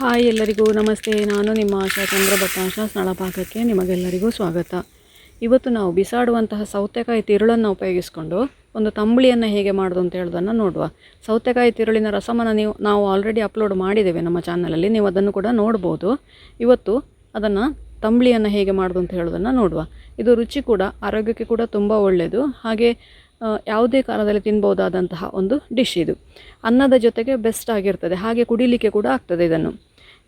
Hi ಎಲ್ಲರಿಗೂ ನಮಸ್ತೆ. ನಾನು ನಿಮ್ಮ ಆಶಾ ಚಂದ್ರಭಟ್ಟ. ಆಶಾ ಸ್ಥಳಪಾಕಕ್ಕೆ ನಿಮಗೆಲ್ಲರಿಗೂ ಸ್ವಾಗತ. ಇವತ್ತು ನಾವು ಬಿಸಾಡುವಂತಹ ಸೌತೆಕಾಯಿ ತಿರುಳನ್ನು ಉಪಯೋಗಿಸಿಕೊಂಡು ಒಂದು ತಂಬುಳಿಯನ್ನು ಹೇಗೆ ಮಾಡೋದು ಅಂತ ಹೇಳೋದನ್ನು ನೋಡುವ. ಸೌತೆಕಾಯಿ ತಿರುಳಿನ ರಸಮನ್ನು ನಾವು ಆಲ್ರೆಡಿ ಅಪ್ಲೋಡ್ ಮಾಡಿದ್ದೇವೆ ನಮ್ಮ ಚಾನಲಲ್ಲಿ, ನೀವು ಅದನ್ನು ಕೂಡ ನೋಡ್ಬೋದು. ಇವತ್ತು ಅದನ್ನು ತಂಬುಳಿಯನ್ನು ಹೇಗೆ ಮಾಡೋದು ಅಂತ ಹೇಳೋದನ್ನು ನೋಡುವ. ಇದು ರುಚಿ ಕೂಡ ಆರೋಗ್ಯಕ್ಕೆ ಕೂಡ ತುಂಬ ಒಳ್ಳೆಯದು, ಹಾಗೆ ಯಾವುದೇ ಕಾಲದಲ್ಲಿ ತಿನ್ಬೋದಾದಂತಹ ಒಂದು ಡಿಶ್ ಇದು. ಅನ್ನದ ಜೊತೆಗೆ ಬೆಸ್ಟ್ ಆಗಿರ್ತದೆ, ಹಾಗೆ ಕುಡಿಲಿಕ್ಕೆ ಕೂಡ ಆಗ್ತದೆ ಇದನ್ನು.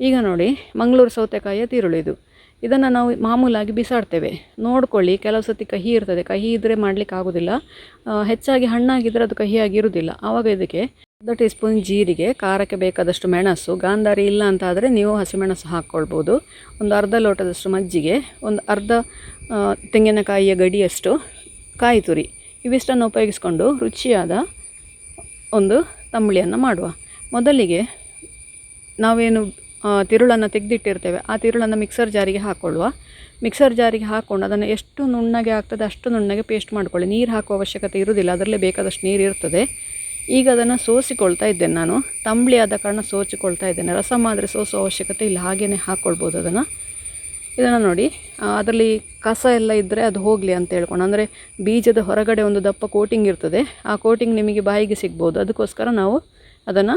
ಈಗ ನೋಡಿ, ಮಂಗಳೂರು ಸೌತೆಕಾಯಿಯ ತಿರುಳು ಇದು. ಇದನ್ನು ನಾವು ಮಾಮೂಲಾಗಿ ಬಿಸಾಡ್ತೇವೆ. ನೋಡ್ಕೊಳ್ಳಿ, ಕೆಲವು ಸತಿ ಕಹಿ ಇರ್ತದೆ, ಕಹಿ ಇದ್ದರೆ ಮಾಡಲಿಕ್ಕೆ ಆಗೋದಿಲ್ಲ. ಹೆಚ್ಚಾಗಿ ಹಣ್ಣಾಗಿದ್ದರೆ ಅದು ಕಹಿಯಾಗಿರುವುದಿಲ್ಲ. ಆವಾಗ ಇದಕ್ಕೆ 1 ಟೀ ಸ್ಪೂನ್ ಜೀರಿಗೆ, ಖಾರಕ್ಕೆ ಬೇಕಾದಷ್ಟು ಮೆಣಸು, ಗಾಂಧಾರಿ ಇಲ್ಲ ಅಂತ ಆದರೆ ನೀವು ಹಸಿಮೆಣಸು ಹಾಕ್ಕೊಳ್ಬೋದು, ಒಂದು ಅರ್ಧ ಲೋಟದಷ್ಟು ಮಜ್ಜಿಗೆ, ಒಂದು ಅರ್ಧ ತೆಂಗಿನಕಾಯಿಯ ಗಡಿಯಷ್ಟು ಕಾಯಿ ತುರಿ, ಇವಿಷ್ಟನ್ನು ಉಪಯೋಗಿಸ್ಕೊಂಡು ರುಚಿಯಾದ ಒಂದು ತಂಬುಳಿಯನ್ನು ಮಾಡುವ. ಮೊದಲಿಗೆ ನಾವೇನು ತಿರುಳನ್ನು ತೆಗೆದಿಟ್ಟಿರ್ತೇವೆ ಆ ತಿರುಳನ್ನು ಮಿಕ್ಸರ್ ಜಾರಿಗೆ ಹಾಕ್ಕೊಳ್ಳುವ. ಮಿಕ್ಸರ್ ಜಾರಿಗೆ ಹಾಕ್ಕೊಂಡು ಅದನ್ನು ಎಷ್ಟು ನುಣ್ಣಗೆ ಆಗ್ತದೆ ಅಷ್ಟು ನುಣ್ಣಗೆ ಪೇಸ್ಟ್ ಮಾಡ್ಕೊಳ್ಳಿ. ನೀರು ಹಾಕುವ ಅವಶ್ಯಕತೆ ಇರುವುದಿಲ್ಲ, ಅದರಲ್ಲೇ ಬೇಕಾದಷ್ಟು ನೀರು ಇರ್ತದೆ. ಈಗ ಅದನ್ನು ಸೋಸಿಕೊಳ್ತಾ ಇದ್ದೇನೆ. ನಾನು ತಂಬುಳಿ ಆದ ಕಾರಣ ಸೋಚಿಕೊಳ್ತಾ ಇದ್ದೇನೆ. ರಸಮ್ ಆದರೆ ಸೋಸೋ ಅವಶ್ಯಕತೆ ಇಲ್ಲ, ಹಾಗೆಯೇ ಹಾಕ್ಕೊಳ್ಬೋದು ಅದನ್ನು. ಇದನ್ನು ನೋಡಿ, ಅದರಲ್ಲಿ ಕಸ ಎಲ್ಲ ಇದ್ದರೆ ಅದು ಹೋಗಲಿ ಅಂತ ಹೇಳ್ಕೊಂಡು, ಅಂದರೆ ಬೀಜದ ಹೊರಗಡೆ ಒಂದು ದಪ್ಪ ಕೋಟಿಂಗ್ ಇರ್ತದೆ, ಆ ಕೋಟಿಂಗ್ ನಿಮಗೆ ಬಾಯಿಗೆ ಸಿಗ್ಬೋದು. ಅದಕ್ಕೋಸ್ಕರ ನಾವು ಅದನ್ನು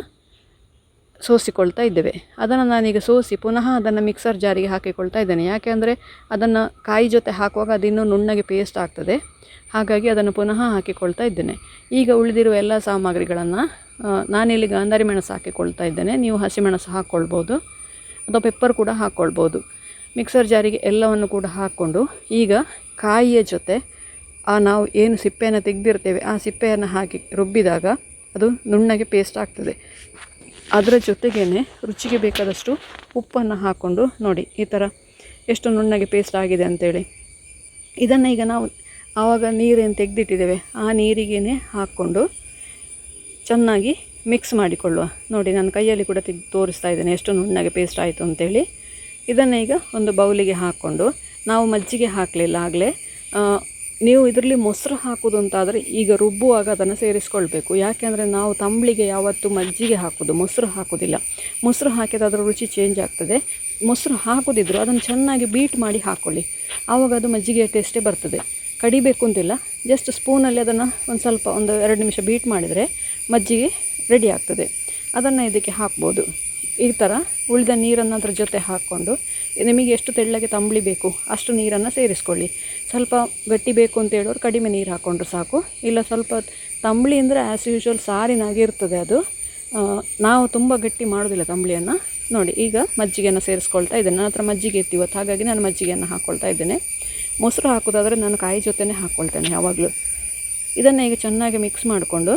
ಸೋಸಿಕೊಳ್ತಾ ಇದ್ದೇವೆ. ಅದನ್ನು ನಾನೀಗ ಸೋಸಿ ಪುನಃ ಅದನ್ನು ಮಿಕ್ಸರ್ ಜಾರಿಗೆ ಹಾಕಿಕೊಳ್ತಾ ಇದ್ದೇನೆ. ಯಾಕೆ ಅಂದರೆ ಅದನ್ನು ಕಾಯಿ ಜೊತೆ ಹಾಕುವಾಗ ಅದು ಇನ್ನೂ ನುಣ್ಣಗೆ ಪೇಸ್ಟ್ ಆಗ್ತದೆ, ಹಾಗಾಗಿ ಅದನ್ನು ಪುನಃ ಹಾಕಿಕೊಳ್ತಾ ಇದ್ದೇನೆ. ಈಗ ಉಳಿದಿರುವ ಎಲ್ಲ ಸಾಮಗ್ರಿಗಳನ್ನು ನಾನಿಲ್ಲಿ ಗಾಂಧಾರಿ ಮೆಣಸು ಹಾಕಿಕೊಳ್ತಾ ಇದ್ದೇನೆ. ನೀವು ಹಸಿಮೆಣಸು ಹಾಕ್ಕೊಳ್ಬೋದು ಅಥವಾ ಪೆಪ್ಪರ್ ಕೂಡ ಹಾಕ್ಕೊಳ್ಬೋದು. ಮಿಕ್ಸರ್ ಜಾರಿಗೆ ಎಲ್ಲವನ್ನು ಕೂಡ ಹಾಕ್ಕೊಂಡು ಈಗ ಕಾಯಿಯ ಜೊತೆ ನಾವು ಏನು ಸಿಪ್ಪೆಯನ್ನು ತೆಗೆದಿರ್ತೇವೆ ಆ ಸಿಪ್ಪೆಯನ್ನು ಹಾಕಿ ರುಬ್ಬಿದಾಗ ಅದು ನುಣ್ಣಗೆ ಪೇಸ್ಟ್ ಆಗ್ತದೆ. ಅದರ ಜೊತೆಗೇ ರುಚಿಗೆ ಬೇಕಾದಷ್ಟು ಉಪ್ಪನ್ನು ಹಾಕ್ಕೊಂಡು ನೋಡಿ, ಈ ಥರ ಎಷ್ಟು ನುಣ್ಣಗೆ ಪೇಸ್ಟ್ ಆಗಿದೆ ಅಂಥೇಳಿ. ಇದನ್ನು ಈಗ ನಾವು ಆವಾಗ ನೀರೇನು ತೆಗೆದಿಟ್ಟಿದ್ದೇವೆ ಆ ನೀರಿಗೇ ಹಾಕ್ಕೊಂಡು ಚೆನ್ನಾಗಿ ಮಿಕ್ಸ್ ಮಾಡಿಕೊಳ್ಳುವ. ನೋಡಿ, ನಾನು ಕೈಯಲ್ಲಿ ಕೂಡ ತೋರಿಸ್ತಾ ಇದ್ದೇನೆ ಎಷ್ಟು ನುಣ್ಣಗೆ ಪೇಸ್ಟ್ ಆಯಿತು ಅಂಥೇಳಿ. ಇದನ್ನು ಈಗ ಒಂದು ಬೌಲಿಗೆ ಹಾಕ್ಕೊಂಡು, ನಾವು ಮಜ್ಜಿಗೆ ಹಾಕಲಿಲ್ಲ ಆಗಲೇ, ನೀವು ಇದರಲ್ಲಿ ಮೊಸರು ಹಾಕೋದು ಅಂತಾದರೆ ಈಗ ರುಬ್ಬುವಾಗ ಅದನ್ನು ಸೇರಿಸ್ಕೊಳ್ಬೇಕು. ಯಾಕೆಂದರೆ ನಾವು ತಂಬುಳಿಗೆ ಯಾವತ್ತೂ ಮಜ್ಜಿಗೆ ಹಾಕೋದು, ಮೊಸರು ಹಾಕೋದಿಲ್ಲ. ಮೊಸರು ಹಾಕಿದ್ರೆ ಅದರ ರುಚಿ ಚೇಂಜ್ ಆಗ್ತದೆ. ಮೊಸರು ಹಾಕೋದಿದ್ರು ಅದನ್ನು ಚೆನ್ನಾಗಿ ಬೀಟ್ ಮಾಡಿ ಹಾಕ್ಕೊಳ್ಳಿ, ಆವಾಗ ಅದು ಮಜ್ಜಿಗೆಯ ಟೇಸ್ಟೇ ಬರ್ತದೆ. ಕಡಿಬೇಕು ಅಂತಿಲ್ಲ, ಜಸ್ಟ್ ಸ್ಪೂನಲ್ಲಿ ಅದನ್ನು ಒಂದು 2 ನಿಮಿಷ ಬೀಟ್ ಮಾಡಿದರೆ ಮಜ್ಜಿಗೆ ರೆಡಿ ಆಗ್ತದೆ. ಅದನ್ನು ಇದಕ್ಕೆ ಹಾಕ್ಬೋದು. ಈ ಥರ ಉಳಿದ ನೀರನ್ನು ಅದರ ಜೊತೆ ಹಾಕ್ಕೊಂಡು, ನಿಮಗೆ ಎಷ್ಟು ತೆಳ್ಳಗೆ ತಂಬುಳಿ ಬೇಕು ಅಷ್ಟು ನೀರನ್ನು ಸೇರಿಸ್ಕೊಳ್ಳಿ. ಸ್ವಲ್ಪ ಗಟ್ಟಿ ಬೇಕು ಅಂತ ಹೇಳೋರು ಕಡಿಮೆ ನೀರು ಹಾಕ್ಕೊಂಡ್ರೆ ಸಾಕು. ಇಲ್ಲ, ಸ್ವಲ್ಪ ತಂಬುಳಿ ಅಂದರೆ ಆ್ಯಸ್ ಯೂಶ್ವಲ್ ಸಾರಿನಾಗೆ ಇರ್ತದೆ ಅದು. ನಾವು ತುಂಬ ಗಟ್ಟಿ ಮಾಡೋದಿಲ್ಲ ತಂಬುಳಿಯನ್ನು. ನೋಡಿ, ಈಗ ಮಜ್ಜಿಗೆಯನ್ನು ಸೇರಿಸ್ಕೊಳ್ತಾ ಇದ್ದೇನೆ. ನನ್ನ ಹತ್ರ ಮಜ್ಜಿಗೆ ಇತ್ತು ಇವತ್ತು, ಹಾಗಾಗಿ ನಾನು ಮಜ್ಜಿಗೆಯನ್ನು ಹಾಕ್ಕೊಳ್ತಾ ಇದ್ದೇನೆ. ಮೊಸರು ಹಾಕೋದಾದರೆ ನಾನು ಕಾಯಿ ಜೊತೆನೇ ಹಾಕ್ಕೊಳ್ತೇನೆ ಯಾವಾಗಲೂ. ಇದನ್ನು ಈಗ ಚೆನ್ನಾಗಿ ಮಿಕ್ಸ್ ಮಾಡಿಕೊಂಡು,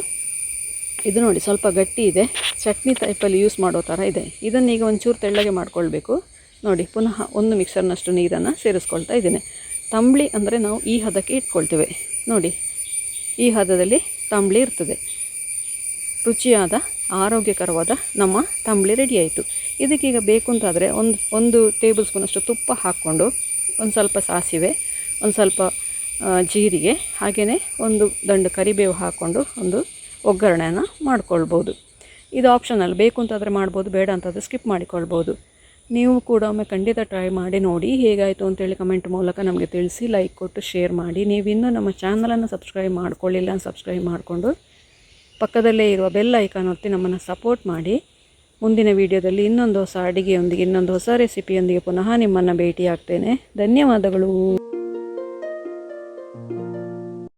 ಇದು ನೋಡಿ ಸ್ವಲ್ಪ ಗಟ್ಟಿ ಇದೆ, ಚಟ್ನಿ ಟೈಪಲ್ಲಿ ಯೂಸ್ ಮಾಡೋ ಥರ ಇದೆ. ಇದನ್ನೀಗ ಒಂಚೂರು ತೆಳ್ಳಗೆ ಮಾಡಿಕೊಳ್ಬೇಕು. ನೋಡಿ, ಪುನಃ ಒಂದು ಮಿಕ್ಸರ್ನಷ್ಟು ನೀರನ್ನು ಸೇರಿಸ್ಕೊಳ್ತಾ ಇದ್ದೇನೆ. ತಂಬುಳಿ ಅಂದರೆ ನಾವು ಈ ಹದಕ್ಕೆ ಇಟ್ಕೊಳ್ತೇವೆ. ನೋಡಿ, ಈ ಹದದಲ್ಲಿ ತಂಬುಳಿ ಇರ್ತದೆ. ರುಚಿಯಾದ ಆರೋಗ್ಯಕರವಾದ ನಮ್ಮ ತಂಬುಳಿ ರೆಡಿ ಆಯಿತು. ಇದಕ್ಕೀಗ ಬೇಕು ಅಂತಾದರೆ ಒಂದು ಟೇಬಲ್ ಸ್ಪೂನಷ್ಟು ತುಪ್ಪ ಹಾಕ್ಕೊಂಡು, ಒಂದು ಸ್ವಲ್ಪ ಸಾಸಿವೆ, ಒಂದು ಸ್ವಲ್ಪ ಜೀರಿಗೆ, ಹಾಗೆಯೇ ಒಂದು ದಂಡು ಕರಿಬೇವು ಹಾಕ್ಕೊಂಡು ಒಂದು ಒಗ್ಗರಣೆಯನ್ನು ಮಾಡ್ಕೊಳ್ಬೋದು. ಇದು ಆಪ್ಷನಲ್, ಬೇಕು ಅಂತಾದರೆ ಮಾಡ್ಬೋದು, ಬೇಡ ಅಂತಾದರೆ ಸ್ಕಿಪ್ ಮಾಡಿಕೊಳ್ಬೋದು. ನೀವು ಕೂಡ ಒಮ್ಮೆ ಖಂಡಿತ ಟ್ರೈ ಮಾಡಿ ನೋಡಿ, ಹೇಗಾಯಿತು ಅಂತೇಳಿ ಕಮೆಂಟ್ ಮೂಲಕ ನಮಗೆ ತಿಳಿಸಿ, ಲೈಕ್ ಕೊಟ್ಟು ಶೇರ್ ಮಾಡಿ. ನೀವಿನ್ನೂ ನಮ್ಮ ಚಾನಲನ್ನು ಸಬ್ಸ್ಕ್ರೈಬ್ ಮಾಡ್ಕೊಳ್ಳಿಲ್ಲ, ಸಬ್ಸ್ಕ್ರೈಬ್ ಮಾಡಿಕೊಂಡು ಪಕ್ಕದಲ್ಲೇ ಇರುವ ಬೆಲ್ ಐಕಾನ್ ಒತ್ತಿ ನಮ್ಮನ್ನು ಸಪೋರ್ಟ್ ಮಾಡಿ. ಮುಂದಿನ ವಿಡಿಯೋದಲ್ಲಿ ಇನ್ನೊಂದು ಹೊಸ ಅಡುಗೆಯೊಂದಿಗೆ, ಇನ್ನೊಂದು ಹೊಸ ರೆಸಿಪಿಯೊಂದಿಗೆ ಪುನಃ ನಿಮ್ಮನ್ನು ಭೇಟಿಯಾಗ್ತೇನೆ. ಧನ್ಯವಾದಗಳು.